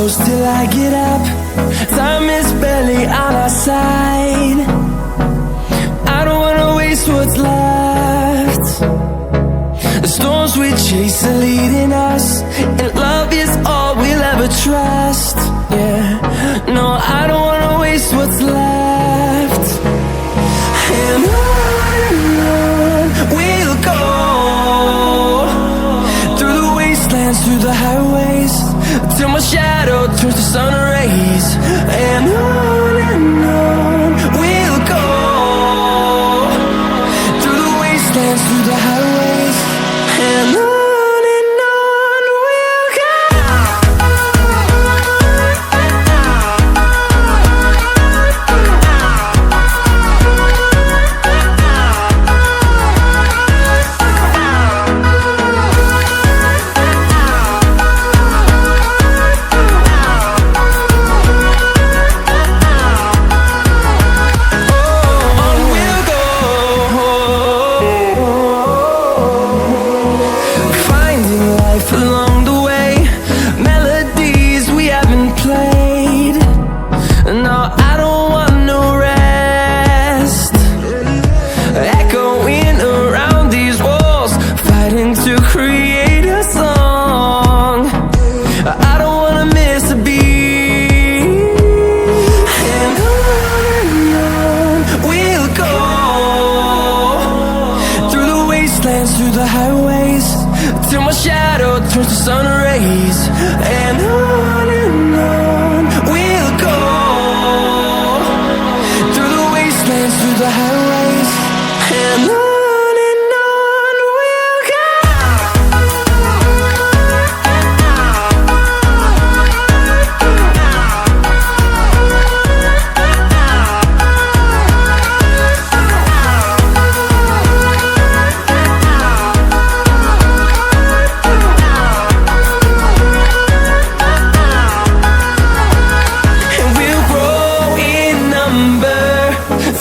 close till I get up. Time is barely on our side. I don't wanna waste what's left. The storms we chase are leading us, and love is all we'll ever trust. Yeah, no, I don't wanna waste what's left. And on we'll go, through the wastelands, through the highways, till my shadow turns to sun rays. And on we'll go, through the wastelands, through the highways, and on. Along the way, melodies we haven't played. No, I don't want no rest. Echoing around these walls, fighting to create a song. I don't wanna miss a beat. And on we'll go, through the wastelands, through the highways, till my shadow turns to sun rays. And on we'll go, through the wastelands, through the highways, and on we'll go.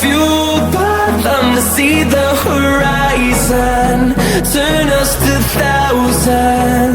Fueled by them to see the horizon, turn us to thousands.